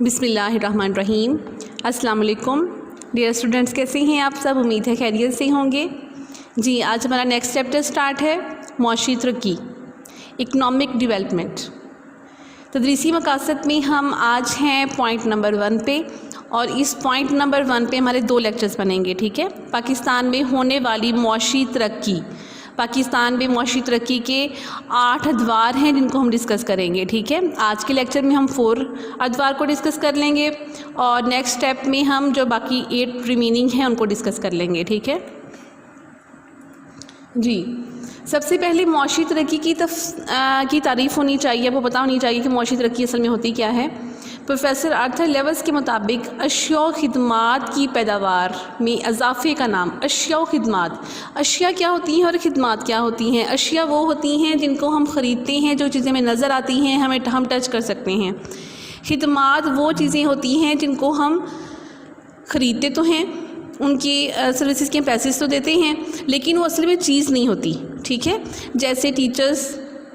بسم اللہ الرحمن الرحیم۔ السلام علیکم ڈیئر اسٹوڈنٹس، کیسے ہیں آپ سب؟ امید ہے خیریت سے ہوں گے۔ جی، آج ہمارا نیکسٹ چیپٹر سٹارٹ ہے، معاشی ترقی، اکنامک ڈیولپمنٹ۔ تدریسی مقاصد میں ہم آج ہیں پوائنٹ نمبر 1 پہ، اور اس پوائنٹ نمبر 1 پہ ہمارے 2 لیکچرز بنیں گے، ٹھیک ہے؟ پاکستان میں ہونے والی معاشی ترقی، پاکستان میں معاشی ترقی کے 8 ادوار ہیں جن کو ہم ڈسکس کریں گے، ٹھیک ہے؟ آج کے لیکچر میں ہم 4 ادوار کو ڈسکس کر لیں گے، اور نیکسٹ اسٹیپ میں ہم جو باقی 8 ریمیننگ ہیں ان کو ڈسکس کر لیں گے، ٹھیک ہے؟ جی، سب سے پہلے معاشی ترقی کی تعریف ہونی چاہیے، وہ پتہ ہونی چاہیے کہ معاشی ترقی اصل میں ہوتی کیا ہے۔ پروفیسر آرتھر لیوس کے مطابق اشیاء و خدمات کی پیداوار میں اضافے کا نام اشیاء و خدمات۔ اشیاء کیا ہوتی ہیں اور خدمات کیا ہوتی ہیں؟ اشیاء وہ ہوتی ہیں جن کو ہم خریدتے ہیں، جو چیزیں ہمیں نظر آتی ہیں، ہم ٹچ کر سکتے ہیں۔ خدمات وہ چیزیں ہوتی ہیں جن کو ہم خریدتے تو ہیں، ان کی سروسز کے پیسز تو دیتے ہیں، لیکن وہ اصل میں چیز نہیں ہوتی، ٹھیک ہے؟ جیسے ٹیچرز،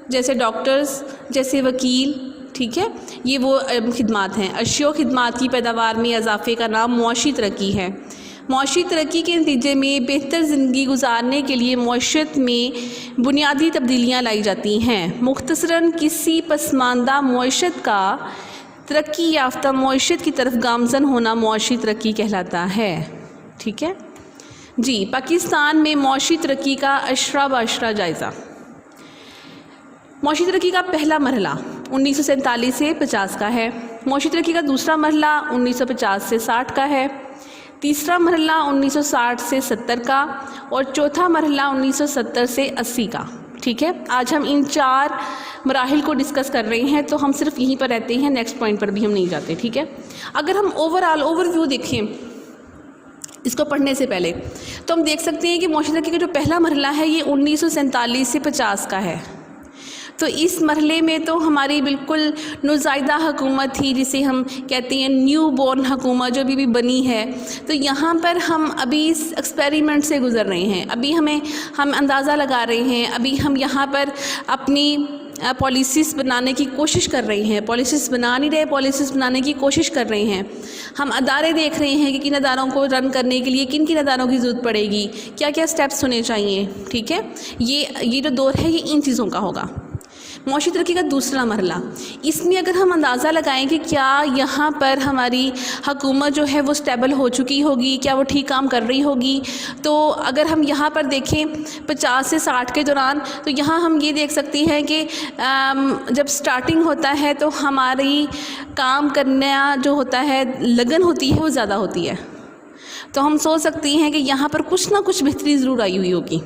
جیسے ڈاکٹرز، جیسے وکیل، ٹھیک ہے؟ یہ وہ خدمات ہیں۔ اشیاء و خدمات کی پیداوار میں اضافے کا نام معاشی ترقی ہے۔ معاشی ترقی کے نتیجے میں بہتر زندگی گزارنے کے لیے معیشت میں بنیادی تبدیلیاں لائی جاتی ہیں۔ مختصراً کسی پسماندہ معیشت کا ترقی یافتہ معیشت کی طرف گامزن ہونا معاشی ترقی کہلاتا ہے، ٹھیک ہے؟ جی، پاکستان میں معاشی ترقی کا اشرا باشرا جائزہ۔ معاشی ترقی کا پہلا مرحلہ 1947 سے 50 کا ہے۔ معاشی ترقی کا دوسرا مرحلہ 1950 سے 60 کا ہے۔ تیسرا مرحلہ 1960 سے 70 کا، اور چوتھا مرحلہ 1970 سے 80 کا، ٹھیک ہے؟ آج ہم ان 4 مراحل کو ڈسکس کر رہے ہیں، تو ہم صرف یہیں پر رہتے ہیں، نیکسٹ پوائنٹ پر بھی ہم نہیں جاتے، ٹھیک ہے؟ اگر ہم اوور ویو دیکھیں اس کو پڑھنے سے پہلے، تو ہم دیکھ سکتے ہیں کہ معاشی ترقی کا جو پہلا مرحلہ ہے یہ 1947 سے 50 کا ہے۔ تو اس مرحلے میں تو ہماری بالکل نوزائیدہ حکومت تھی، جسے ہم کہتے ہیں نیو بورن حکومت، جو ابھی بنی ہے۔ تو یہاں پر ہم ابھی اس ایکسپیریمنٹ سے گزر رہے ہیں، ابھی ہم اندازہ لگا رہے ہیں، ابھی ہم یہاں پر اپنی پالیسیز بنانے کی کوشش کر رہے ہیں، پالیسیز بنا نہیں رہے، پالیسیز بنانے کی کوشش کر رہے ہیں۔ ہم ادارے دیکھ رہے ہیں کہ کن اداروں کو رن کرنے کے لیے کن اداروں کی ضرورت پڑے گی، کیا کیا سٹیپس ہونے چاہیے، ٹھیک ہے؟ یہ جو دور ہے یہ ان چیزوں کا ہوگا۔ معاشی ترقی کا دوسرا مرحلہ، اس میں اگر ہم اندازہ لگائیں کہ کیا یہاں پر ہماری حکومت جو ہے وہ سٹیبل ہو چکی ہوگی، کیا وہ ٹھیک کام کر رہی ہوگی، تو اگر ہم یہاں پر دیکھیں 50 سے 60 کے دوران، تو یہاں ہم یہ دیکھ سکتے ہیں کہ جب سٹارٹنگ ہوتا ہے تو ہماری کام کرنا جو ہوتا ہے، لگن ہوتی ہے، وہ زیادہ ہوتی ہے۔ تو ہم سوچ سکتے ہیں کہ یہاں پر کچھ نہ کچھ بہتری ضرور آئی ہوئی ہوگی،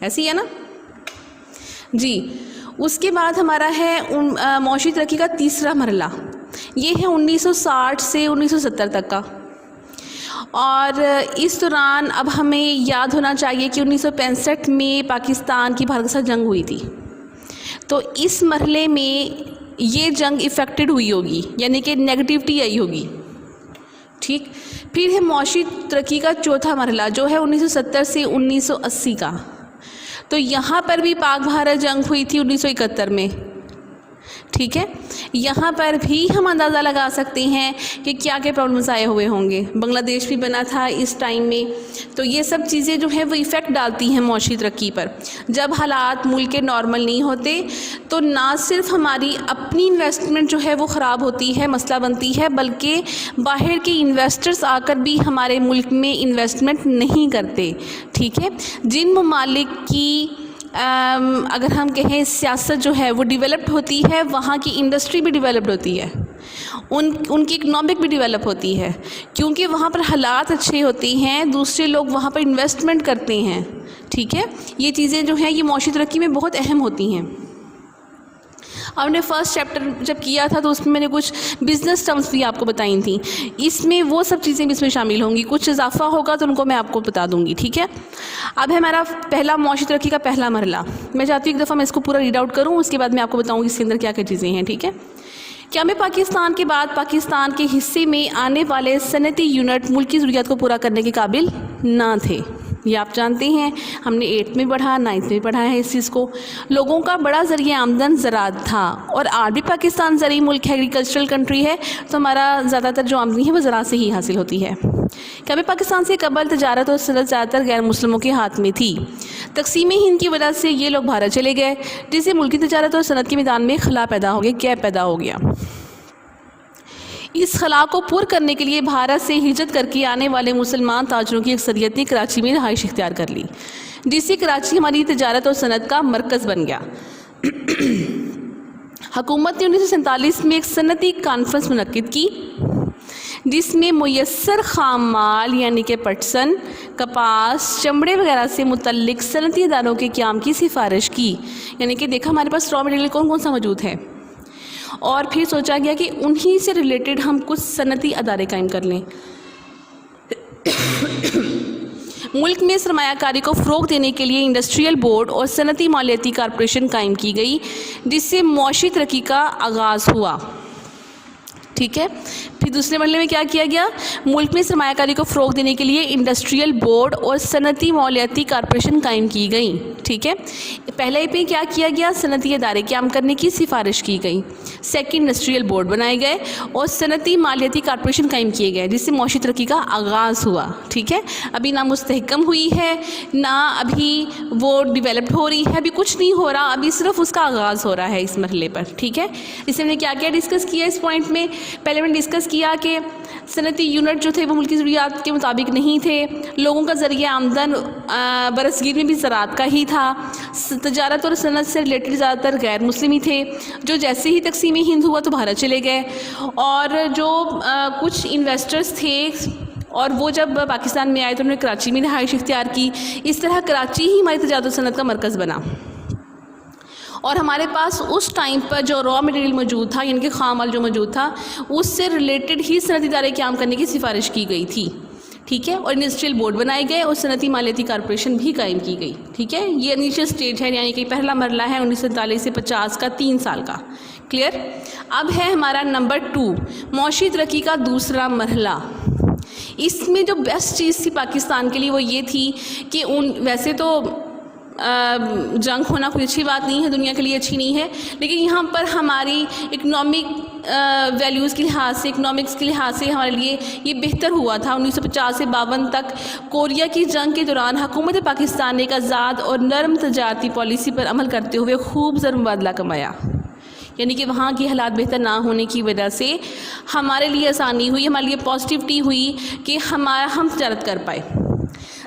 ایسی ہے نا؟ جی، اس کے بعد ہمارا ہے معاشی ترقی کا تیسرا مرحلہ، یہ ہے 1960 سے 1970 تک کا، اور اس دوران اب ہمیں یاد ہونا چاہیے کہ 1965 میں پاکستان کی بھارت کے ساتھ جنگ ہوئی تھی۔ تو اس مرحلے میں یہ جنگ افیکٹڈ ہوئی ہوگی، یعنی کہ نیگیٹیوٹی آئی ہوگی، ٹھیک؟ پھر ہے معاشی ترقی کا چوتھا مرحلہ، جو ہے 1970 سے 1980 کا۔ تو یہاں پر بھی پاک بھارت جنگ ہوئی تھی 1971 میں، ٹھیک ہے؟ یہاں پر بھی ہم اندازہ لگا سکتے ہیں کہ کیا کیا پرابلمس آئے ہوئے ہوں گے۔ بنگلہ دیش بھی بنا تھا اس ٹائم میں، تو یہ سب چیزیں جو ہیں وہ ایفیکٹ ڈالتی ہیں معاشی ترقی پر۔ جب حالات ملک کے نارمل نہیں ہوتے تو نہ صرف ہماری اپنی انویسٹمنٹ جو ہے وہ خراب ہوتی ہے، مسئلہ بنتی ہے، بلکہ باہر کے انویسٹرز آ کر بھی ہمارے ملک میں انویسٹمنٹ نہیں کرتے، ٹھیک ہے؟ جن ممالک کی اگر ہم کہیں سیاست جو ہے وہ ڈیولپڈ ہوتی ہے، وہاں کی انڈسٹری بھی ڈیولپڈ ہوتی ہے، ان کی اکنامک بھی ڈیولپ ہوتی ہے، کیونکہ وہاں پر حالات اچھے ہوتے ہیں، دوسرے لوگ وہاں پر انویسٹمنٹ کرتے ہیں، ٹھیک ہے؟ یہ چیزیں جو ہیں یہ معاشی ترقی میں بہت اہم ہوتی ہیں۔ ہم نے فرسٹ چیپٹر جب کیا تھا تو اس میں نے کچھ بزنس ٹرمز بھی آپ کو بتائی تھیں، اس میں وہ سب چیزیں بھی اس میں شامل ہوں گی، کچھ اضافہ ہوگا تو ان کو میں آپ کو بتا دوں گی، ٹھیک ہے؟ اب ہے ہمارا پہلا معاشی ترقی کا پہلا مرحلہ۔ میں چاہتی ہوں ایک دفعہ میں اس کو پورا ریڈ آؤٹ کروں، اس کے بعد میں آپ کو بتاؤں گی اس کے اندر کیا کیا چیزیں ہیں، ٹھیک ہے؟ قیام پاکستان کے بعد پاکستان کے حصے میں آنے والے صنعتی یونٹ ملک کی ضروریات کو پورا کرنے کے قابل نہ تھے، یہ آپ جانتے ہیں، ہم نے 8th میں پڑھا، 9th میں پڑھا ہے اس چیز کو۔ لوگوں کا بڑا ذریعہ آمدن زراعت تھا، اور آج بھی پاکستان زرعی ملک ہے، ایگریکلچرل کنٹری ہے، تو ہمارا زیادہ تر جو آمدنی ہے وہ زراعت سے ہی حاصل ہوتی ہے۔ کبھی پاکستان سے قبل تجارت اور صنعت زیادہ تر غیر مسلموں کے ہاتھ میں تھی۔ تقسیم ہند کی وجہ سے یہ لوگ بھارت چلے گئے، جس سے ملکی تجارت اور صنعت کے میدان میں خلا پیدا ہو گیا، گیپ پیدا ہو گیا۔ اس خلا کو پر کرنے کے لیے بھارت سے ہجرت کر کے آنے والے مسلمان تاجروں کی اکثریت نے کراچی میں رہائش اختیار کر لی، جس سے کراچی ہماری تجارت اور صنعت کا مرکز بن گیا۔ حکومت نے 1947 میں ایک صنعتی کانفرنس منعقد کی، جس میں میسر خام مال یعنی کہ پٹسن، کپاس، چمڑے وغیرہ سے متعلق صنعتی اداروں کے قیام کی سفارش کی، یعنی کہ دیکھا ہمارے پاس را مٹیریل کون کون سا موجود ہے، اور پھر سوچا گیا کہ انہی سے ریلیٹڈ ہم کچھ صنعتی ادارے قائم کر لیں۔ ملک میں سرمایہ کاری کو فروغ دینے کے لیے انڈسٹریل بورڈ اور صنعتی مالیاتی کارپوریشن قائم کی گئی، جس سے معاشی ترقی کا آغاز ہوا۔ ٹھیک ہے، پھر دوسرے مرحلے میں کیا کیا گیا؟ ملک میں سرمایہ کاری کو فروغ دینے کے لیے انڈسٹریل بورڈ اور صنعتی مالیاتی کارپوریشن قائم کی گئی۔ ٹھیک ہے، پہلے پہ کیا کیا گیا؟ صنعتی ادارے قائم کرنے کی سفارش کی گئی۔ سیکنڈ، انڈسٹریل بورڈ بنائے گئے اور صنعتی مالیاتی کارپوریشن قائم کیے گئے، جس سے معاشی ترقی کا آغاز ہوا۔ ٹھیک ہے، ابھی نہ مستحکم ہوئی ہے، نہ ابھی وہ ڈیولپڈ ہو رہی ہے، ابھی کچھ نہیں ہو رہا، ابھی صرف اس کا آغاز ہو رہا ہے اس مرحلے پر۔ ٹھیک ہے، اس میں کیا کیا ڈسکس کیا اس پوائنٹ میں؟ پہلے میں نے ڈسکس کیا کہ صنعتی یونٹ جو تھے وہ ملکی ضروریات کے مطابق نہیں تھے، لوگوں کا ذریعہ آمدن برصغیر میں بھی زراعت کا ہی تھا، تجارت اور صنعت سے ریلیٹڈ زیادہ تر غیر مسلمی تھے، جو جیسے ہی تقسیم ہند ہوا تو بھارت چلے گئے، اور جو کچھ انویسٹرز تھے اور وہ جب پاکستان میں آئے تو انہوں نے کراچی میں رہائش اختیار کی۔ اس طرح کراچی ہی ہماری تجارت و صنعت کا مرکز بنا، اور ہمارے پاس اس ٹائم پر جو را مٹیریل موجود تھا، یعنی کہ خام مال جو موجود تھا، اس سے ریلیٹڈ ہی صنعتی ادارے قیام کرنے کی سفارش کی گئی تھی۔ ٹھیک ہے، اور انڈسٹریل بورڈ بنائے گئے اور صنعتی مالیاتی کارپوریشن بھی قائم کی گئی۔ ٹھیک ہے، یہ انیشیل سٹیج ہے، یعنی کہ پہلا مرحلہ ہے 1947 سے 50 کا، 3 سال کا۔ کلیئر؟ اب ہے ہمارا نمبر 2، معاشی ترقی کا دوسرا مرحلہ۔ اس میں جو بیسٹ چیز تھی پاکستان کے لیے وہ یہ تھی کہ ویسے تو جنگ ہونا کوئی اچھی بات نہیں ہے، دنیا کے لیے اچھی نہیں ہے، لیکن یہاں پر ہماری اکنامک ویلیوز کے لحاظ سے، اکنامکس کے لحاظ سے ہمارے لیے یہ بہتر ہوا تھا۔ 1950 سے 52 تک کوریا کی جنگ کے دوران حکومت پاکستان نے ایک آزاد اور نرم تجارتی پالیسی پر عمل کرتے ہوئے خوب زر مبادلہ کمایا، یعنی کہ وہاں کی حالات بہتر نہ ہونے کی وجہ سے ہمارے لیے آسانی ہوئی، ہمارے لیے پازیٹیوٹی ہوئی کہ ہم تجارت کر پائے۔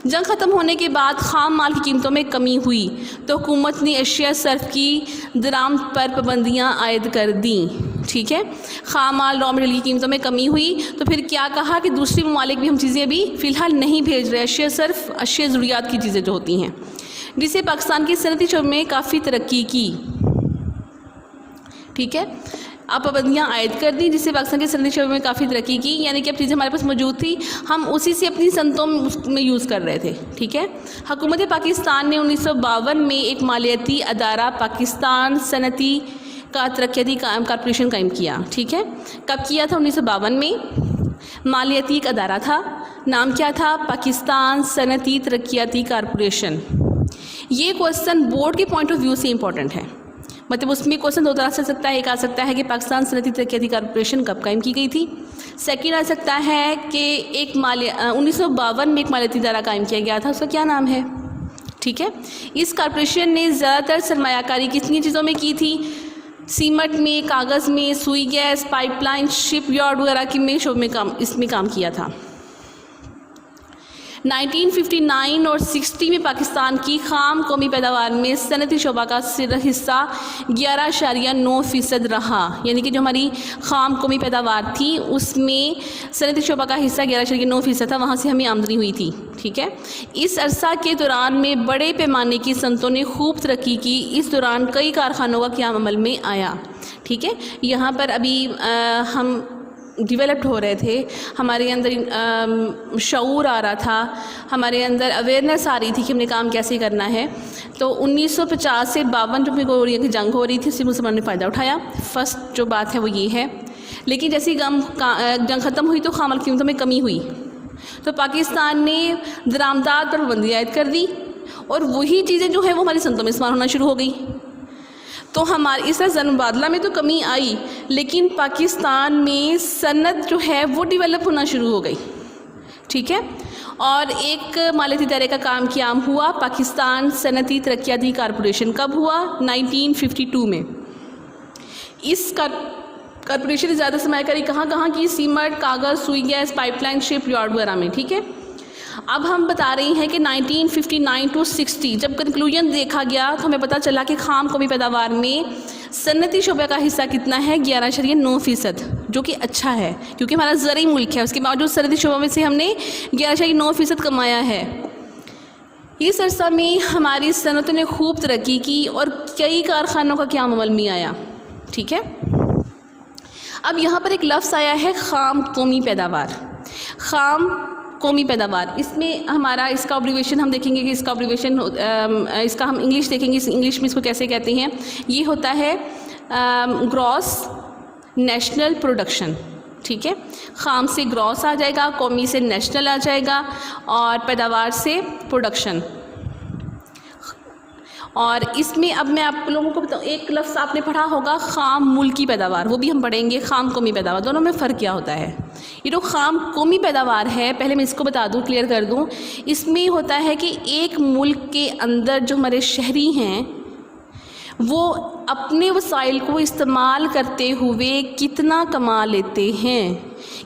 جنگ ختم ہونے کے بعد خام مال کی قیمتوں میں کمی ہوئی تو حکومت نے اشیاء صرف کی درآمد پر پابندیاں عائد کر دیں۔ ٹھیک ہے، خام مال را مٹیریل کی قیمتوں میں کمی ہوئی تو پھر کیا کہا کہ دوسری ممالک بھی ہم چیزیں ابھی فی الحال نہیں بھیج رہے، اشیاء صرف اشیاء ضروریات کی چیزیں جو ہوتی ہیں، جس سے پاکستان کی صنعتی شعبے میں کافی ترقی کی۔ ٹھیک ہے، اب پابندیاں عائد کر دیں جس سے پاکستان کے صنعتی شعبے میں کافی ترقی کی، یعنی کہ اب چیزیں ہمارے پاس موجود تھی، ہم اسی سے اپنی صنعتوں میں یوز کر رہے تھے۔ ٹھیک ہے، حکومت پاکستان نے 1952 میں ایک مالیاتی ادارہ پاکستان صنعتی کا ترقیاتی کارپوریشن قائم کیا۔ ٹھیک ہے، کب کیا تھا؟ 1952 میں مالیاتی ایک ادارہ تھا، نام کیا تھا؟ پاکستان صنعتی ترقیاتی کارپوریشن۔ یہ کوسچن بورڈ کے پوائنٹ آف ویو سے امپورٹنٹ ہے، مطلب اس میں کوسچن دو طرح سے سکتا ہے، ایک آ سکتا ہے کہ پاکستان صنعتی ترقیاتی کارپوریشن کب قائم کی گئی تھی، سیکنڈ آ سکتا ہے کہ 1952 میں ایک مالیاتی ادارہ قائم کیا گیا تھا، اس کا کیا نام ہے؟ ٹھیک ہے، اس کارپوریشن نے زیادہ تر سرمایہ کاری کتنی چیزوں میں کی تھی؟ سیمنٹ میں، کاغذ میں، سوئی گیس، پائپ لائن، شپ یارڈ وغیرہ کی میں شعبے میں اس میں کام کیا تھا۔ 1959 اور 60 میں پاکستان کی خام قومی پیداوار میں صنعتی شعبہ کا حصہ 11.9% رہا، یعنی کہ جو ہماری خام قومی پیداوار تھی اس میں صنعتی شعبہ کا حصہ 11.9% تھا، وہاں سے ہمیں آمدنی ہوئی تھی۔ ٹھیک ہے، اس عرصہ کے دوران میں بڑے پیمانے کی صنعتوں نے خوب ترقی کی، اس دوران کئی کارخانوں کا قیام عمل میں آیا۔ ٹھیک ہے، یہاں پر ابھی ہم ڈیولپڈ ہو رہے تھے، ہمارے اندر شعور آ رہا تھا، ہمارے اندر اویئرنیس آ رہی تھی کہ ہم نے کام کیسے کرنا ہے۔ تو 1950 سے 52 جو کوریا کی جنگ ہو رہی تھی اس سے مسلمانوں نے فائدہ اٹھایا، فرسٹ جو بات ہے وہ یہ ہے۔ لیکن جیسی جنگ ختم ہوئی تو خام مال قیمتوں میں کمی ہوئی، تو پاکستان نے درآمدات پر پابندی عائد کر دی اور وہی چیزیں جو ہیں وہ ہماری صنعتوں میں استعمال ہونا شروع ہو گئی. تو ہماری اس طرح زر مبادلہ میں تو کمی آئی لیکن پاکستان میں صنعت جو ہے وہ ڈیولپ ہونا شروع ہو گئی. ٹھیک ہے. اور ایک مالیاتی دائرے کا کام قیام ہوا. پاکستان صنعتی ترقیاتی کارپوریشن کب ہوا؟ 1952 میں. اس کارپوریشن نے زیادہ سرمایہ کاری کہاں کی؟ سیمنٹ، کاغذ، سوئی گیس، پائپ لائن، شپ یارڈ وغیرہ میں. ٹھیک ہے. اب ہم بتا رہے ہیں کہ 1959 to 60 جب کنکلوژن دیکھا گیا تو ہمیں پتہ چلا کہ خام قومی پیداوار میں صنعتی شعبہ کا حصہ کتنا ہے؟ 11.9%، جو کہ اچھا ہے کیونکہ ہمارا زرعی ملک ہے. اس کے باوجود صنعتی شعبہ میں سے ہم نے 11.9% کمایا ہے. اس عرصہ میں ہماری صنعتوں نے خوب ترقی کی اور کئی کارخانوں کا قیام عمل میں آیا. ٹھیک ہے. اب یہاں پر ایک لفظ آیا ہے خام قومی پیداوار. خام قومی پیداوار، اس میں ہمارا اس کا ابریویشن ہم دیکھیں گے کہ اس کا ابریویشن اس کا ہم انگلش دیکھیں گے. انگلش میں اس کو کیسے کہتے ہیں؟ یہ ہوتا ہے گراس نیشنل پروڈکشن. ٹھیک ہے. خام سے گراس آ جائے گا، قومی سے نیشنل آ جائے گا اور پیداوار سے پروڈکشن. اور اس میں اب میں آپ لوگوں کو بتاؤں، ایک لفظ آپ نے پڑھا ہوگا خام ملکی پیداوار، وہ بھی ہم پڑھیں گے. خام قومی پیداوار، دونوں میں فرق کیا ہوتا ہے؟ یہ جو خام قومی پیداوار ہے، پہلے میں اس کو بتا دوں، کلیئر کر دوں. اس میں ہوتا ہے کہ ایک ملک کے اندر جو ہمارے شہری ہیں وہ اپنے وسائل کو استعمال کرتے ہوئے کتنا کما لیتے ہیں،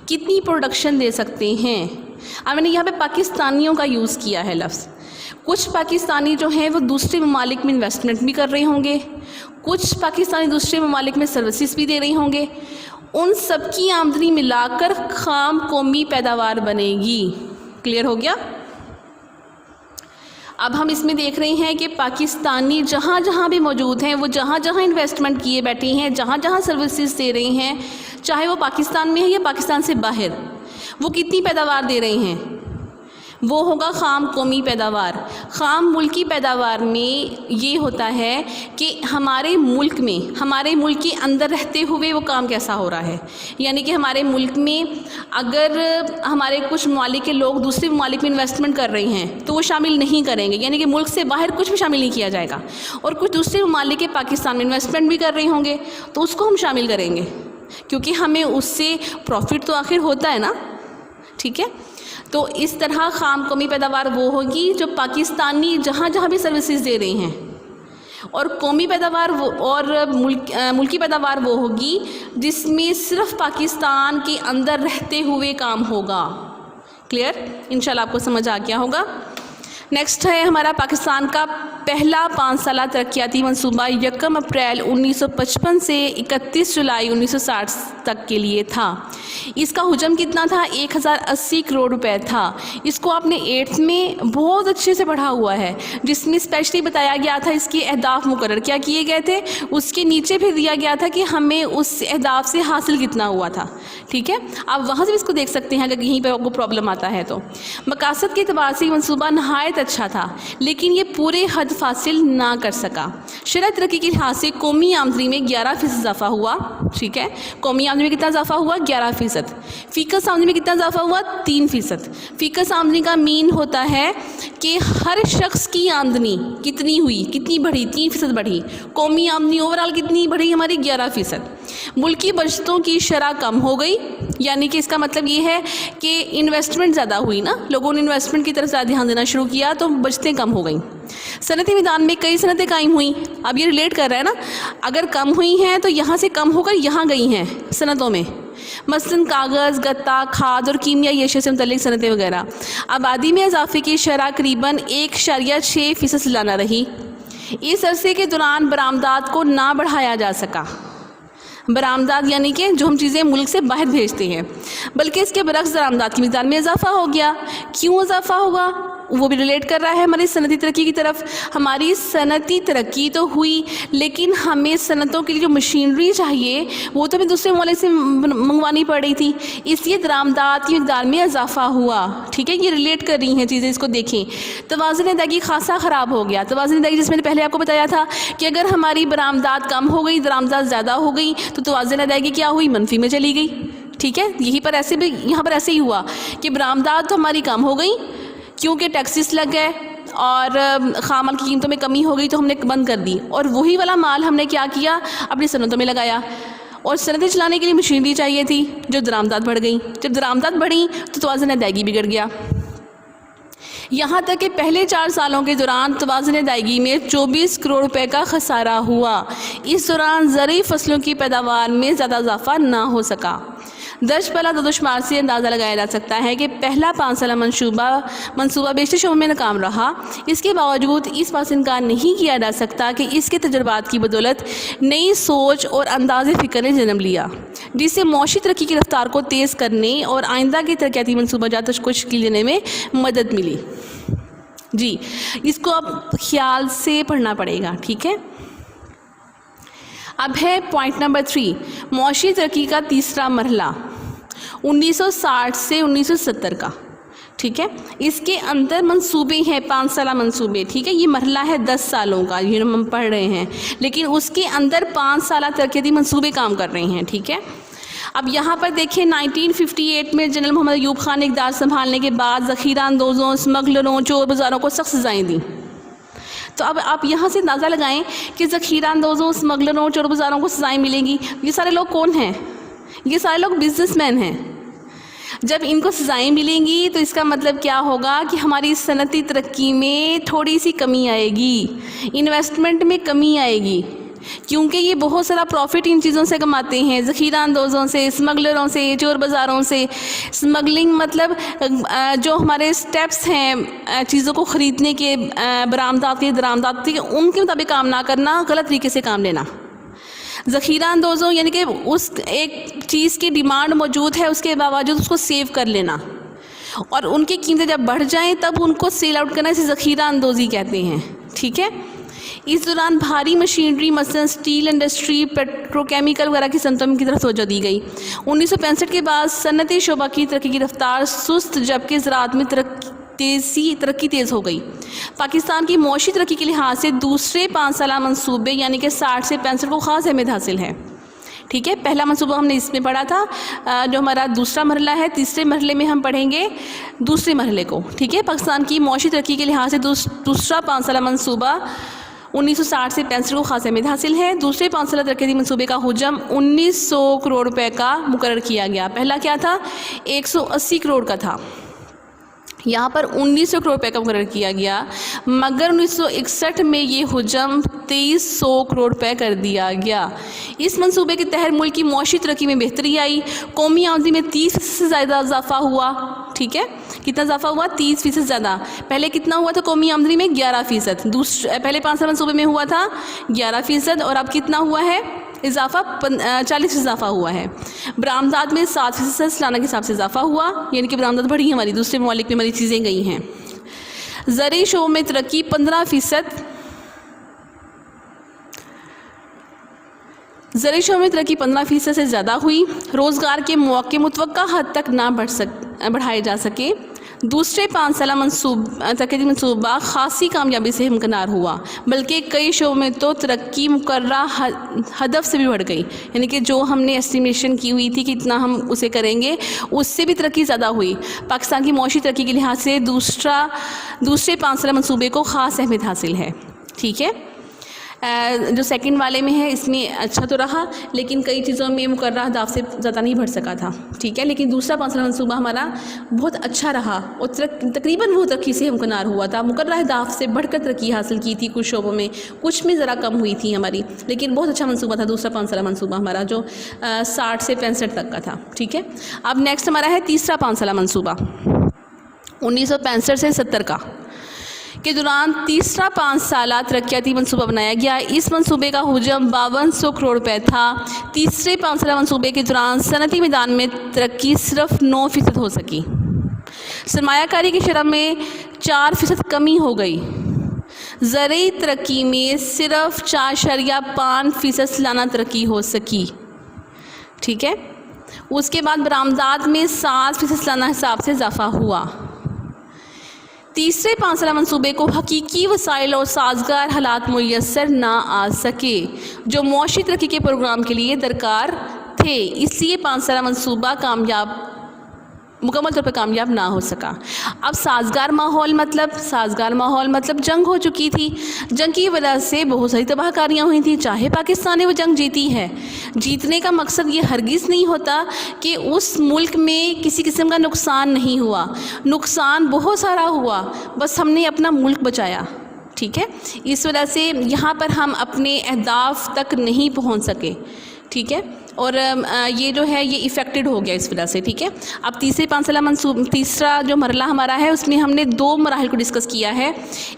کتنی پروڈکشن دے سکتے ہیں. اب میں نے یہاں پہ پاکستانیوں کا یوز کیا ہے لفظ. کچھ پاکستانی جو ہیں وہ دوسرے ممالک میں انویسٹمنٹ بھی کر رہے ہوں گے، کچھ پاکستانی دوسرے ممالک میں سروسز بھی دے رہے ہوں گے. ان سب کی آمدنی ملا کر خام قومی پیداوار بنے گی. کلیئر ہو گیا؟ اب ہم اس میں دیکھ رہے ہیں کہ پاکستانی جہاں جہاں بھی موجود ہیں، وہ جہاں جہاں انویسٹمنٹ کیے بیٹھے ہیں، جہاں جہاں سروسز دے رہے ہیں، چاہے وہ پاکستان میں ہے یا پاکستان سے باہر، وہ کتنی پیداوار دے رہے ہیں؟ وہ ہوگا خام قومی پیداوار. خام ملکی پیداوار میں یہ ہوتا ہے کہ ہمارے ملک کے اندر رہتے ہوئے وہ کام کیسا ہو رہا ہے. یعنی کہ ہمارے ملک میں اگر ہمارے کچھ ممالک کے لوگ دوسرے ممالک میں انویسٹمنٹ کر رہے ہیں تو وہ شامل نہیں کریں گے. یعنی کہ ملک سے باہر کچھ بھی شامل نہیں کیا جائے گا. اور کچھ دوسرے ممالک کے پاکستان میں انویسٹمنٹ بھی کر رہے ہوں گے تو اس کو ہم شامل کریں گے کیونکہ ہمیں اس سے پروفٹ تو آخر ہوتا ہے نا. ٹھیک ہے. تو اس طرح خام قومی پیداوار وہ ہوگی جو پاکستانی جہاں جہاں بھی سروسز دے رہے ہیں، اور قومی پیداوار اور ملکی پیداوار وہ ہوگی جس میں صرف پاکستان کے اندر رہتے ہوئے کام ہوگا. کلیئر؟ انشاءاللہ آپ کو سمجھ آ گیا ہوگا. نیکسٹ ہے ہمارا پاکستان کا پہلا 5 سالہ ترقیاتی منصوبہ 1 اپریل 1955 سے 31 جولائی 1960 تک کے لیے تھا. اس کا حجم کتنا تھا؟ 1080 کروڑ روپے تھا. اس کو آپ نے 8th میں بہت اچھے سے پڑھا ہوا ہے، جس میں اسپیشلی بتایا گیا تھا اس کے اہداف مقرر کیا کیے گئے تھے. اس کے نیچے پھر دیا گیا تھا کہ ہمیں اس اہداف سے حاصل کتنا ہوا تھا. ٹھیک ہے. آپ وہاں سے اس کو دیکھ سکتے ہیں اگر کہیں پہ آپ کو پرابلم آتا ہے تو. مقاصد کے اعتبار سے یہ منصوبہ نہایت اچھا تھا لیکن یہ پورے حد حاصل نہ کر سکا. شرح ترقی کے لحاظ سے قومی آمدنی میں 11% اضافہ ہوا. ٹھیک ہے. قومی آمدنی میں کتنا اضافہ ہوا؟ 11%. فیکس آمدنی میں کتنا اضافہ ہوا؟ 3%. فیکس آمدنی کا مین ہوتا ہے کہ ہر شخص کی آمدنی کتنی ہوئی، کتنی بڑھی؟ 3% بڑھی. قومی آمدنی اوورال کتنی بڑھی ہماری؟ 11%. ملکی بچتوں کی شرح کم ہو گئی، یعنی کہ اس کا مطلب یہ ہے کہ انویسٹمنٹ زیادہ ہوئی نا، لوگوں نے انویسٹمنٹ کی طرف زیادہ دھیان دینا شروع کیا تو بچتیں کم ہو گئیں. صنعتی میدان میں کئی صنعتیں قائم ہوئیں. اب یہ ریلیٹ کر رہا ہے نا، اگر کم ہوئی ہیں تو یہاں سے کم ہو کر یہاں گئی ہیں صنعتوں میں، مثلاً کاغذ، گتا، کھاد اور کیمیائی اشیاء سے متعلق صنعتیں وغیرہ. آبادی میں اضافے کی شرح قریباً 1.6% سالانہ رہی. اس عرصے کے دوران برآمدات کو نہ بڑھایا جا سکا. برآمدات یعنی کہ جو ہم چیزیں ملک سے باہر بھیجتے ہیں، بلکہ اس کے برعکس درآمدات کی مقدار میں اضافہ ہو گیا. کیوں اضافہ ہوا؟ وہ بھی ریلیٹ کر رہا ہے ہماری صنعتی ترقی کی طرف. ہماری صنعتی ترقی تو ہوئی لیکن ہمیں صنعتوں کے لیے جو مشینری چاہیے وہ تو ہمیں دوسرے ممالک سے منگوانی پڑ رہی تھی، اس لیے درآمدات کی مقدار میں اضافہ ہوا. ٹھیک ہے. یہ ریلیٹ کر رہی ہیں چیزیں، اس کو دیکھیں. توازن ادائیگی خاصا خراب ہو گیا. توازن ادائیگی جس میں نے پہلے آپ کو بتایا تھا کہ اگر ہماری برآمدات کم ہو گئی، درآمدات زیادہ ہو گئی تو توازن ادائیگی کیا ہوئی؟ منفی میں چلی گئی. ٹھیک ہے. یہی پر ایسے بھی یہاں پر ایسے ہی ہوا کہ برآمدات تو ہماری کم ہو گئی کیونکہ ٹیکسز لگ گئے اور خام مال کی قیمتوں میں کمی ہو گئی تو ہم نے بند کر دی, اور وہی والا مال ہم نے کیا کیا, اپنی صنعتوں میں لگایا, اور صنعتیں چلانے کے لیے مشینری چاہیے تھی, جو درآمدات بڑھ گئیں. جب درآمدات بڑھیں تو توازن ادائیگی بگڑ گیا, یہاں تک کہ پہلے 4 سالوں کے دوران توازن ادائیگی میں 24 کروڑ روپے کا خسارہ ہوا. اس دوران زرعی فصلوں کی پیداوار میں زیادہ اضافہ نہ ہو سکا. درج پلا دو شمار سے اندازہ لگایا جا سکتا ہے کہ پہلا 5 سالہ منصوبہ بیشتر شعبوں میں ناکام رہا. اس کے باوجود اس بات سے انکار نہیں کیا جا سکتا کہ اس کے تجربات کی بدولت نئی سوچ اور انداز فکر نے جنم لیا, جس سے معاشی ترقی کی رفتار کو تیز کرنے اور آئندہ کے ترقیاتی منصوبہ جات کو تشکیل دینے میں مدد ملی. جی, اس کو اب خیال سے پڑھنا پڑے گا, ٹھیک ہے. اب ہے پوائنٹ نمبر 3, معاشی ترقی کا تیسرا مرحلہ 1960 سے 1970 کا, ٹھیک ہے. اس کے اندر منصوبے ہیں 5 سالہ منصوبے, ٹھیک ہے. یہ مرحلہ ہے 10 سالوں کا, یہ ہم پڑھ رہے ہیں, لیکن اس کے اندر 5 سالہ ترقیاتی منصوبے کام کر رہے ہیں, ٹھیک ہے. اب یہاں پر دیکھیں 1958 میں جنرل محمد ایوب خان نے اقتدار سنبھالنے کے بعد ذخیرہ اندوزوں, اسمگلروں, چور بازاروں کو سخت سزائیں دیں. تو اب آپ یہاں سے اندازہ لگائیں کہ ذخیرہ اندوزوں, اسمگلروں, چور بازاروں کو سزائیں ملیں گی. یہ سارے لوگ کون ہیں؟ یہ سارے لوگ بزنس مین ہیں. جب ان کو سزائیں ملیں گی تو اس کا مطلب کیا ہوگا کہ ہماری صنعتی ترقی میں تھوڑی سی کمی آئے گی, انویسٹمنٹ میں کمی آئے گی, کیونکہ یہ بہت سارا پروفٹ ان چیزوں سے کماتے ہیں, ذخیرہ اندوزوں سے, اسمگلروں سے, چور بازاروں سے. اسمگلنگ مطلب جو ہمارے سٹیپس ہیں چیزوں کو خریدنے کے, برآمدات کے, درآمدات کے, ان کے مطابق کام نہ کرنا, غلط طریقے سے کام لینا. ذخیرہ اندوزوں یعنی کہ اس ایک چیز کی ڈیمانڈ موجود ہے, اس کے باوجود اس کو سیو کر لینا, اور ان کی قیمتیں جب بڑھ جائیں تب ان کو سیل آؤٹ کرنا, اسے ذخیرہ اندوزی کہتے ہیں, ٹھیک ہے. اس دوران بھاری مشینری مثلا سٹیل انڈسٹری, پیٹروکیمیکل وغیرہ کی صنعتوں کی طرف توجہ دی گئی. 1965 کے بعد صنعتی شعبہ کی ترقی کی رفتار سست, جبکہ زراعت میں ترقی تیز ہو گئی. پاکستان کی معاشی ترقی کے لحاظ سے دوسرے 5 سالہ منصوبے یعنی کہ 60 سے 65 کو خاص اہمیت حاصل ہے, ٹھیک ہے. پہلا منصوبہ ہم نے اس میں پڑھا تھا, جو ہمارا دوسرا مرحلہ ہے. تیسرے مرحلے میں ہم پڑھیں گے دوسرے مرحلے کو, ٹھیک ہے. پاکستان کی معاشی ترقی کے لحاظ سے دوسرا 5 سالہ منصوبہ 1960 سے 65 کو خاص اہمیت حاصل ہے. دوسرے 5 سالہ ترقیاتی منصوبے کا حجم 1900 کروڑ روپے کا مقرر کیا گیا. پہلا کیا تھا؟ 180 کروڑ کا تھا, یہاں پر 1900 کروڑ روپے کا مقرر کیا گیا, مگر 1961 میں یہ حجم 2300 کروڑ روپے کر دیا گیا. اس منصوبے کے تحت ملک کی معاشی ترقی میں بہتری آئی. قومی آمدنی میں 30% سے زیادہ اضافہ ہوا, ٹھیک ہے. کتنا اضافہ ہوا؟ 30% زیادہ. پہلے کتنا ہوا تھا قومی آمدنی میں؟ 11%. پہلے 5 سال منصوبے میں ہوا تھا 11%, اور اب کتنا ہوا ہے اضافہ؟ 40% اضافہ ہوا ہے. برآمدات میں 7% سالانہ کے حساب سے اضافہ ہوا, یعنی کہ برآمدات بڑھی, ہماری دوسرے ممالک میں ہماری چیزیں گئی ہیں. زرعی شعبوں میں ترقی 15%, زرعی شعبوں میں ترقی 15% سے زیادہ ہوئی. روزگار کے مواقع متوقع حد تک نہ بڑھائے جا سکے. دوسرے 5 سالہ ترقیاتی منصوبہ خاصی کامیابی سے ہمکنار ہوا, بلکہ کئی شعبوں میں تو ترقی مقررہ ہدف سے بھی بڑھ گئی, یعنی کہ جو ہم نے اسٹیمیشن کی ہوئی تھی کہ اتنا ہم اسے کریں گے, اس سے بھی ترقی زیادہ ہوئی. پاکستان کی معاشی ترقی کے لحاظ سے دوسرے 5 سالہ منصوبے کو خاص اہمیت حاصل ہے, ٹھیک ہے. جو سیکنڈ والے میں ہے اس میں اچھا تو رہا, لیکن کئی چیزوں میں مقررہ اہداف سے زیادہ نہیں بڑھ سکا تھا, ٹھیک ہے. لیکن دوسرا 5 سالہ منصوبہ ہمارا بہت اچھا رہا, اور تقریباً وہ ترقی سے ہمکنار ہوا تھا. مقررہ اہداف سے بڑھ کر ترقی حاصل کی تھی کچھ شعبوں میں, کچھ میں ذرا کم ہوئی تھی ہماری, لیکن بہت اچھا منصوبہ تھا دوسرا 5 سالہ منصوبہ ہمارا, جو 60 سے 65 تک کا تھا, ٹھیک ہے. اب نیکسٹ ہمارا ہے تیسرا 5 سالہ منصوبہ 1965 سے 70 کا کے دوران. تیسرا 5 سالہ ترقیاتی منصوبہ بنایا گیا. اس منصوبے کا حجم 5200 کروڑ روپے تھا. تیسرے 5 سالہ منصوبے کے دوران صنعتی میدان میں ترقی صرف 9% ہو سکی. سرمایہ کاری کی شرح میں 4% کمی ہو گئی. زرعی ترقی میں صرف 4.5% سالانہ ترقی ہو سکی, ٹھیک ہے. اس کے بعد برآمدات میں 7% سالانہ حساب سے اضافہ ہوا. تیسرے 5 سالہ منصوبے کو حقیقی وسائل اور سازگار حالات میسر نہ آ سکے جو معاشی ترقی کے پروگرام کے لیے درکار تھے، اس لیے 5 سالہ منصوبہ مکمل طور پر کامیاب نہ ہو سکا۔ اب سازگار ماحول مطلب جنگ ہو چکی تھی، جنگ کی وجہ سے بہت ساری تباہ کاریاں ہوئی تھیں، چاہے پاکستان نے وہ جنگ جیتی ہے۔ جیتنے کا مقصد یہ ہرگز نہیں ہوتا کہ اس ملک میں کسی قسم کا نقصان نہیں ہوا، نقصان بہت سارا ہوا، بس ہم نے اپنا ملک بچایا، ٹھیک ہے۔ اس وجہ سے یہاں پر ہم اپنے اہداف تک نہیں پہنچ سکے، ٹھیک ہے، اور یہ جو ہے یہ افیکٹڈ ہو گیا اس وجہ سے، ٹھیک ہے۔ اب تیسرا جو مرحلہ ہمارا ہے اس میں ہم نے 2 مراحل کو ڈسکس کیا ہے،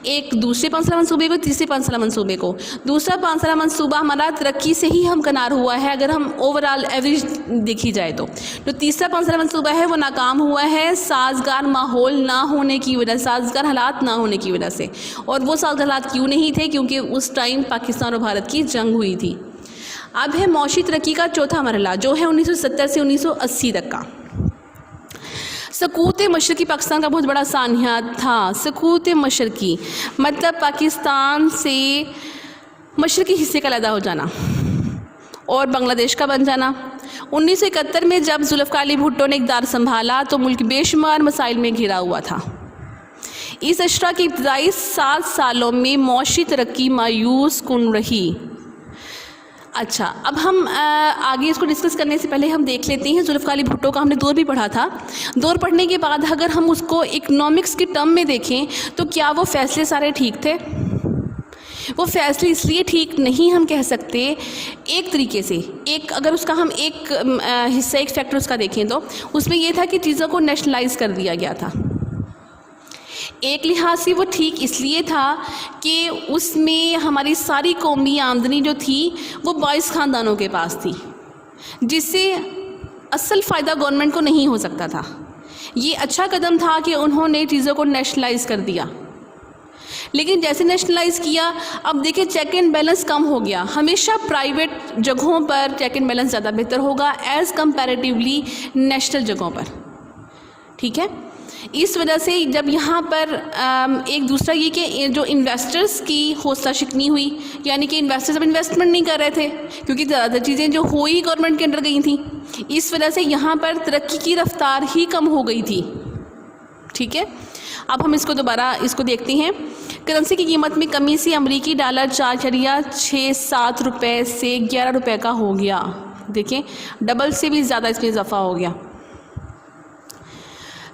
ایک دوسرے 5 سالہ منصوبے کو، تیسرے 5 سالہ منصوبے کو۔ دوسرا 5 سالہ منصوبہ ہمارا ترقی سے ہی ہمکنار ہوا ہے، اگر ہم اوورآل ایوریج دیکھی جائے تو۔ جو تیسرا 5 سالہ منصوبہ ہے وہ ناکام ہوا ہے سازگار ماحول نہ ہونے کی وجہ سے، سازگار حالات نہ ہونے کی وجہ سے۔ اور وہ سازگار حالات کیوں نہیں تھے؟ کیونکہ اس ٹائم پاکستان اور بھارت کی جنگ ہوئی تھی۔ اب ہے معاشی ترقی کا چوتھا مرحلہ، جو ہے 1970 سے 1980 تک کا۔ سقوط مشرقی پاکستان کا بہت بڑا سانحہ تھا۔ سقوط مشرقی مطلب پاکستان سے مشرقی حصے کا علیحدہ ہو جانا اور بنگلہ دیش کا بن جانا۔ 1971 میں جب ذوالفقار علی بھٹو نے اقتدار سنبھالا تو ملک بے شمار مسائل میں گھرا ہوا تھا۔ اس اشرا کے ابتدائی 7 سالوں میں معاشی ترقی مایوس کن رہی۔ اچھا، اب ہم آگے اس کو ڈسکس کرنے سے پہلے ہم دیکھ لیتے ہیں ذوالفقار علی بھٹو کا ہم نے دور بھی پڑھا تھا۔ دور پڑھنے کے بعد اگر ہم اس کو اکنامکس کے ٹرم میں دیکھیں تو کیا وہ فیصلے سارے ٹھیک تھے؟ وہ فیصلے اس لیے ٹھیک نہیں ہم کہہ سکتے، ایک طریقے سے اگر اس کا ہم ایک حصہ ایک فیکٹر اس کا دیکھیں تو اس میں یہ تھا کہ چیزوں کو نیشنلائز کر دیا گیا تھا۔ ایک لحاظ سے وہ ٹھیک اس لیے تھا کہ اس میں ہماری ساری قومی آمدنی جو تھی وہ 22 خاندانوں کے پاس تھی، جس سے اصل فائدہ گورنمنٹ کو نہیں ہو سکتا تھا۔ یہ اچھا قدم تھا کہ انہوں نے چیزوں کو نیشنلائز کر دیا، لیکن جیسے نیشنلائز کیا اب دیکھیں چیک اینڈ بیلنس کم ہو گیا۔ ہمیشہ پرائیویٹ جگہوں پر چیک اینڈ بیلنس زیادہ بہتر ہوگا ایز کمپیریٹیولی نیشنل جگہوں پر، ٹھیک ہے۔ اس وجہ سے جب یہاں پر ایک دوسرا یہ کہ جو انویسٹرز کی حوصلہ شکنی ہوئی، یعنی کہ انویسٹرز اب انویسٹمنٹ نہیں کر رہے تھے کیونکہ زیادہ چیزیں جو ہوئی گورنمنٹ کے انڈر گئی تھیں، اس وجہ سے یہاں پر ترقی کی رفتار ہی کم ہو گئی تھی، ٹھیک ہے۔ اب ہم اس کو دیکھتے ہیں۔ کرنسی کی قیمت میں کمی سے امریکی ڈالر 4.67 روپے سے 11 روپے کا ہو گیا، دیکھیں ڈبل سے بھی زیادہ اس میں اضافہ ہو گیا۔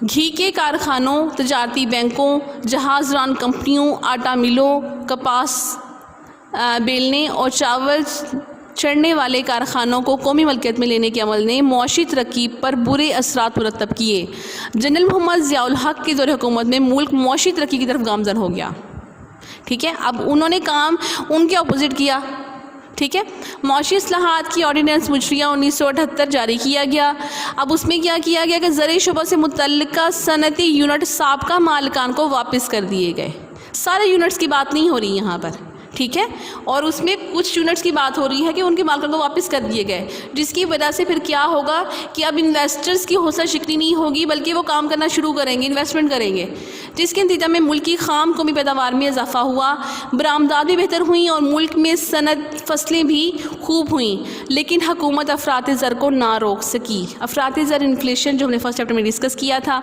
گھی کے کارخانوں، تجارتی بینکوں، جہاز ران کمپنیوں، آٹا ملوں، کپاس بیلنے اور چاول چڑھنے والے کارخانوں کو قومی ملکیت میں لینے کے عمل نے معاشی ترقی پر برے اثرات مرتب کیے۔ جنرل محمد ضیاء الحق کے دور حکومت میں ملک معاشی ترقی کی طرف گامزن ہو گیا، ٹھیک ہے۔ اب انہوں نے کام ان کے اپوزٹ کیا، ٹھیک ہے۔ معاشی اصلاحات کی آرڈیننس مجریہ 1978 جاری کیا گیا۔ اب اس میں کیا کیا گیا کہ زرعی شعبہ سے متعلقہ صنعتی یونٹ سابقہ مالکان کو واپس کر دیے گئے۔ سارے یونٹس کی بات نہیں ہو رہی یہاں پر، ٹھیک ہے، اور اس میں کچھ یونٹس کی بات ہو رہی ہے کہ ان کے مالکان کو واپس کر دیے گئے، جس کی وجہ سے پھر کیا ہوگا کہ اب انویسٹرز کی حوصلہ شکنی نہیں ہوگی بلکہ وہ کام کرنا شروع کریں گے، انویسٹمنٹ کریں گے، جس کے نتیجہ میں ملک کی خام قومی پیداوار میں اضافہ ہوا، برآمدات بھی بہتر ہوئیں اور ملک میں صنعت فصلیں بھی خوب ہوئیں، لیکن حکومت افراط زر کو نہ روک سکی۔ افراط زر انفلیشن جو ہم نے فرسٹ چیپٹر میں ڈسکس کیا تھا،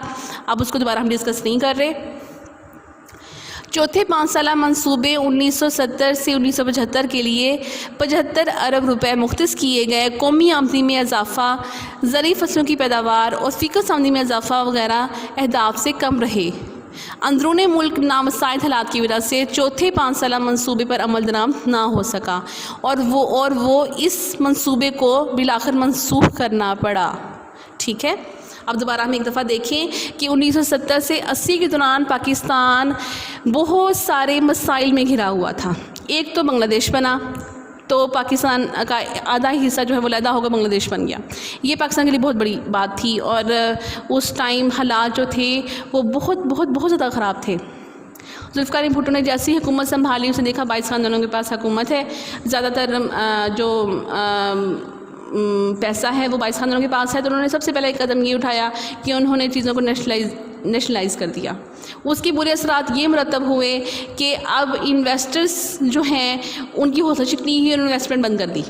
اب اس کو دوبارہ ہم ڈسکس نہیں کر رہے۔ چوتھے 5 سالہ منصوبے 1970 سے 1975 کے لیے 75 ارب روپے مختص کیے گئے۔ قومی آمدنی میں اضافہ، زرعی فصلوں کی پیداوار اور فیکس آمدنی میں اضافہ وغیرہ اہداف سے کم رہے۔ اندرون ملک نامساعد حالات کی وجہ سے چوتھے 5 سالہ منصوبے پر عمل درآمد نہ ہو سکا اور وہ اس منصوبے کو بالآخر منسوخ کرنا پڑا، ٹھیک ہے۔ اب دوبارہ ہم ایک دفعہ دیکھیں کہ 1970 سے 80 کے دوران پاکستان بہت سارے مسائل میں گھرا ہوا تھا۔ ایک تو بنگلہ دیش بنا، تو پاکستان کا آدھا حصہ جو ہے وہ علیحدہ ہو کر بنگلہ دیش بن گیا۔ یہ پاکستان کے لیے بہت بڑی بات تھی اور اس ٹائم حالات جو تھے وہ بہت بہت بہت زیادہ خراب تھے۔ ذوالفقار علی بھٹو نے جیسی حکومت سنبھالی، اسے دیکھا 22 خاندانوں کے پاس حکومت ہے، زیادہ تر جو پیسہ ہے وہ 22 خاندانوں کے پاس ہے، تو انہوں نے سب سے پہلے ایک قدم یہ اٹھایا کہ انہوں نے چیزوں کو نیشنلائز کر دیا۔ اس کے برے اثرات یہ مرتب ہوئے کہ اب انویسٹرز جو ہیں ان کی حوصلہ شکنی ہی انہوں نے انویسٹمنٹ بند کر دی،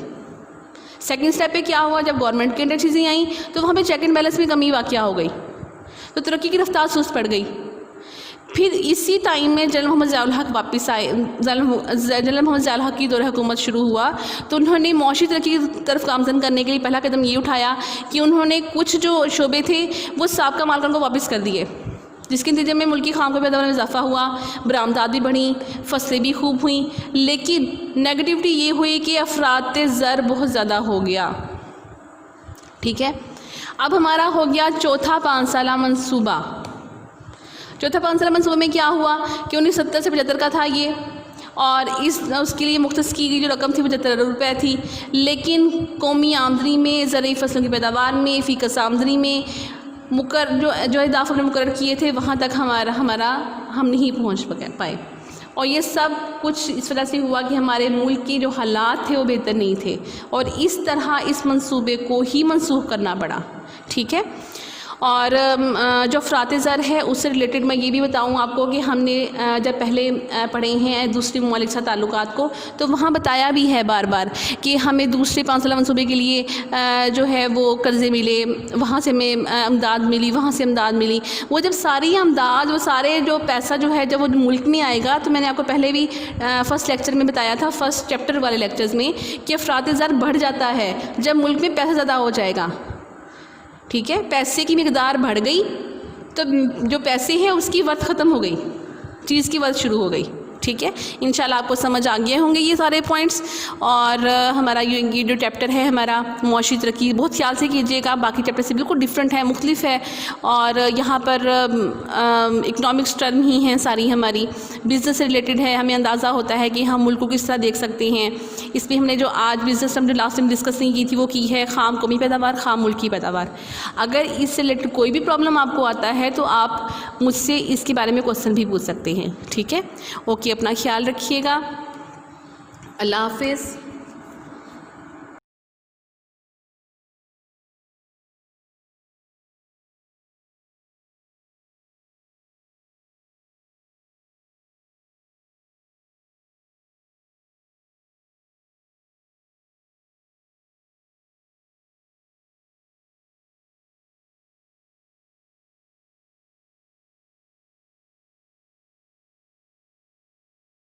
سیکنڈ اسٹیپ پہ کیا ہوا، جب گورنمنٹ کے انڈر چیزیں آئیں تو وہاں پہ چیک اینڈ بیلنس میں کمی واقع ہو گئی، تو ترقی کی رفتار سست پڑ گئی۔ پھر اسی ٹائم میں جنرل محمد ضیاء الحق واپس آئے، جنرل محمد ضیاء الحق کی دور حکومت شروع ہوا تو انہوں نے معاشی ترقی کی طرف گامزن کرنے کے لیے پہلا قدم یہ اٹھایا کہ انہوں نے کچھ جو شعبے تھے وہ سابقہ مالکان کو واپس کر دیے، جس کے نتیجے میں ملکی خام کی پیداوار میں اضافہ ہوا، برآمدات بھی بڑھیں، فصلیں بھی خوب ہوئیں، لیکن نیگیٹیوٹی یہ ہوئی کہ افراط زر بہت زیادہ ہو گیا۔ ٹھیک ہے، اب ہمارا ہو گیا چوتھا 5 سالہ منصوبہ۔ چوتھا 5 سالہ منصوبے میں کیا ہوا کہ 1970 سے 75 کا تھا یہ، اور اس کے لیے مختص کی گئی جو رقم تھی وہ 75 ارب روپے تھی، لیکن قومی آمدنی میں، زرعی فصلوں کی پیداوار میں، فی کس آمدنی میں جو اہداف ہم نے مقرر کیے تھے وہاں تک ہم نہیں پہنچ پائے، اور یہ سب کچھ اس وجہ سے ہوا کہ ہمارے ملک کے جو حالات تھے وہ بہتر نہیں تھے، اور اس طرح اس منصوبے کو ہی منسوخ کرنا پڑا۔ ٹھیک ہے، اور جو افراط زر ہے اس سے ریلیٹڈ میں یہ بھی بتاؤں آپ کو کہ ہم نے جب پہلے پڑھے ہیں دوسرے ممالک کے ساتھ تعلقات کو، تو وہاں بتایا بھی ہے بار بار کہ ہمیں دوسرے 5 سالہ منصوبے کے لیے جو ہے وہ قرضے ملے، وہاں سے ہمیں امداد ملی، وہاں سے امداد ملی۔ وہ جب ساری امداد، وہ سارے جو پیسہ جو ہے جب وہ ملک میں آئے گا، تو میں نے آپ کو پہلے بھی فرسٹ لیکچر میں بتایا تھا، فرسٹ چیپٹر والے لیکچرز میں، کہ افراط زر بڑھ جاتا ہے جب ملک میں پیسہ زیادہ ہو جائے گا۔ ٹھیک ہے، پیسے کی مقدار بڑھ گئی تو جو پیسے ہیں اس کی ورتھ ختم ہو گئی، چیز کی ورتھ شروع ہو گئی۔ ٹھیک ہے، انشاءاللہ آپ کو سمجھ آ گئے ہوں گے یہ سارے پوائنٹس، اور ہمارا یہ جو چیپٹر ہے ہمارا معاشی ترقی، بہت خیال سے کیجیے گا، باقی چیپٹر سے بالکل ڈفرینٹ ہے، مختلف ہے، اور یہاں پر اکنامکس ٹرم ہی ہیں ساری ہماری، بزنس سے ریلیٹڈ ہے، ہمیں اندازہ ہوتا ہے کہ ہم ملک کو کس طرح دیکھ سکتے ہیں۔ اس پہ ہم نے جو آج بزنس ٹرم جو لاسٹ ٹائم ڈسکس نہیں کی تھی وہ کی ہے خام قومی پیداوار، خام ملکی پیداوار۔ اگر اس سے ریلیٹڈ کوئی بھی پرابلم آپ کو آتا ہے تو آپ مجھ سے اس کے بارے میں کوسچن بھی پوچھ سکتے ہیں۔ ٹھیک ہے، اوکے، اپنا خیال رکھیے گا، اللہ حافظ۔